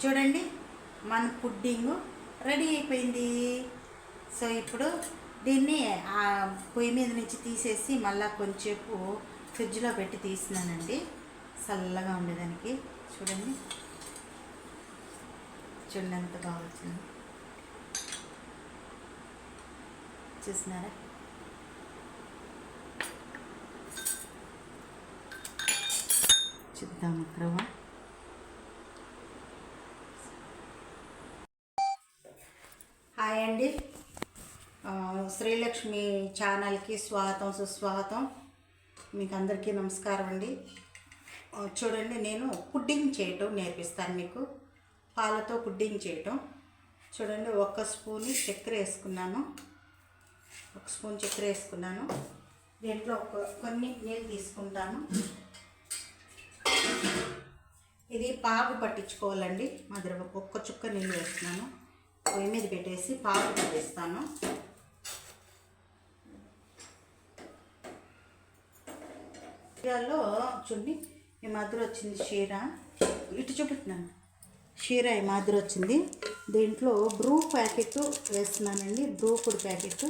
చూడండి మన pudding ready అయిపోయింది. సో ఇప్పుడు దీన్ని పొయ్యి మీద నుంచి తీసేసి మళ్ళీ కొంచెంసేపు ఫ్రిడ్జ్లో పెట్టి తీసినానండి, చల్లగా ఉండేదానికి. చూడండి చూడండి ఎంత బాగా వచ్చింది, చూసినారా? చూద్దాం రవ్వ. హాయ్ అండి, శ్రీలక్ష్మి ఛానల్కి స్వాగతం సుస్వాగతం. మీకు అందరికీ నమస్కారం అండి. చూడండి, నేను పుడ్డింగ్ చేయటం నేర్పిస్తాను మీకు, పాలతో పుడ్డింగ్ చేయటం. చూడండి, ఒక స్పూన్ చక్కెర వేసుకున్నాను, ఒక స్పూన్ చక్కెర వేసుకున్నాను. దీంట్లో కొన్ని నీళ్ళు తీసుకుంటాను. ఇది పాగు పట్టించుకోవాలండి. మధ్య ఒక్క చుక్క నీళ్ళు వేస్తున్నాను, పొయ్యి మీద పెట్టేసి పాగు పట్టిస్తాను. చీరలో చూడండి ఈ మాదిరి వచ్చింది, చీర ఇటు చూపెట్టినాను, చీర ఈ మాదిరి వచ్చింది. దీంట్లో బ్రూ ప్యాకెట్ వేస్తున్నానండి, బ్రూ పొడి ప్యాకెట్,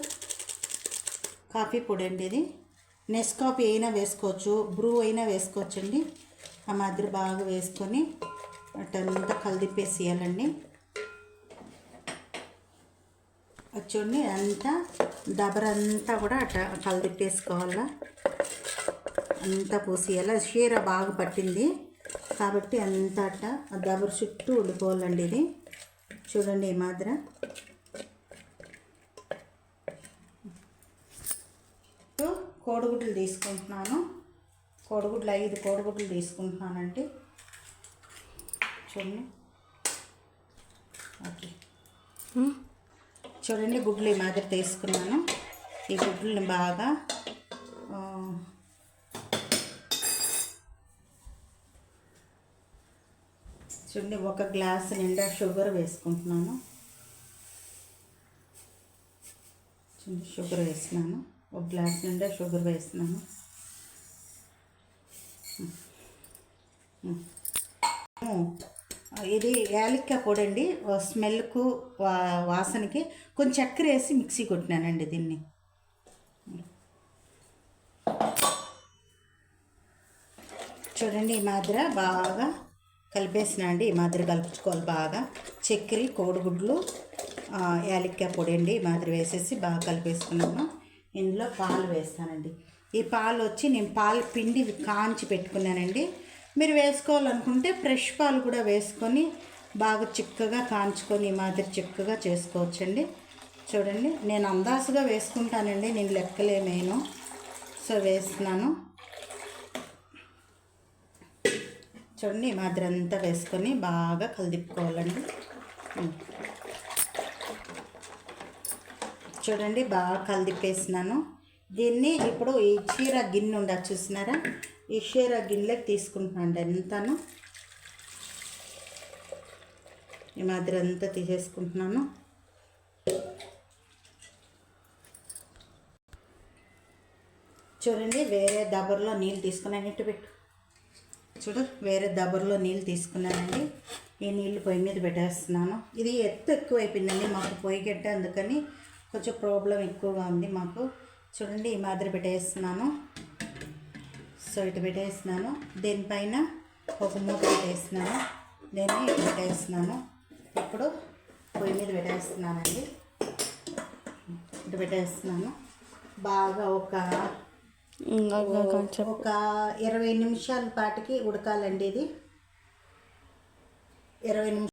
కాఫీ పొడి అండి. ఇది నెస్కాఫీ అయినా వేసుకోవచ్చు, బ్రూ అయినా వేసుకోవచ్చండి. ఆ మాదిరి బాగా వేసుకొని అటంతా కలిదిప్పేసేయాలండి. చూడండి అంతా దబరంతా కూడా అట్ట కలిదిప్పేసుకోవాలా, అంతా పోసేయాలి. చీర బాగా పట్టింది కాబట్టి అంతా అట్ట దబర చుట్టూ ఉండిపోవాలండి. ఇది చూడండి ఈ మాదిరి. కోడిగుడ్లు తీసుకుంటున్నాను, కోడిగుడ్లు 5 కోడిగుడ్లు తీసుకుంటున్నానండి. చూడండి, ఓకే. చూడండి, గుడ్లు ఈ మాదిరి తీసుకున్నాను. ఈ గుడ్లని బాగా చూడండి, ఒక గ్లాసు నిండా షుగర్ వేసుకుంటున్నాను. షుగర్ వేసినాను, ఒక గ్లాస్ నిండా షుగర్ వేస్తున్నాను. ఇది యాలక్కాయ పొడి అండి, స్మెల్కు వాసనకి కొంచెం చక్కెర వేసి మిక్సీ కొట్టినానండి దీన్ని. చూడండి ఈ మాదిరి బాగా కలిపేసిన అండి, ఈ మాదిరి కలుపుకోవాలి బాగా. చక్కెర, కోడిగుడ్లు, యాలక్కాయ పొడి అండి ఈ మాదిరి వేసేసి బాగా కలిపేసుకున్నాను. ఇందులో పాలు వేస్తానండి. ఈ పాలు వచ్చి నేను పాలు పిండి కాంచి పెట్టుకున్నానండి. మీరు వేసుకోవాలనుకుంటే ఫ్రెష్ పాలు కూడా వేసుకొని బాగా చిక్కగా కాంచుకొని ఈ మాదిరి చిక్కగా చేసుకోవచ్చండి. చూడండి, నేను అందాసుగా వేసుకుంటానండి, నేను లెక్కలేమేను. సో వేస్తున్నాను. చూడండి, ఈ మాదిరి అంతా వేసుకొని బాగా కలిదిప్పుకోవాలండి. చూడండి, బాగా కలిదిప్పేసినాను. దీన్ని ఇప్పుడు ఈ చీర గిన్నె ఉండదు చూసినారా, ఈ చీర గిన్నెలోకి తీసుకుంటున్నాను అంతాను. ఈ మాదిరి అంతా తీసేసుకుంటున్నాను. చూడండి, వేరే దబర్లో నీళ్ళు తీసుకున్నాను, ఇటు పెట్టు. చూడు, వేరే దబర్లో నీళ్ళు తీసుకున్నానండి. ఈ నీళ్ళు పొయ్యి మీద పెట్టేస్తున్నాను. ఇది ఎత్తు ఎక్కువ అయిపోయిందండి మాకు పొయ్యి గడ్డ, అందుకని కొంచెం ప్రాబ్లం ఎక్కువగా ఉంది మాకు. చూడండి, ఈ మాదిరి పెట్టేస్తున్నాను. సో ఇటు పెట్టేస్తున్నాను. దీనిపైన ఒక మూత పెట్టేస్తున్నాను, దీన్ని ఇటు పెట్టేస్తున్నాను. ఇప్పుడు పొయ్యి మీద పెట్టేస్తున్నానండి, ఇటు పెట్టేస్తున్నాను. బాగా ఒక 20 నిమిషాల పాటికి ఉడకాలండి. ఇది 20 నిమిషాలు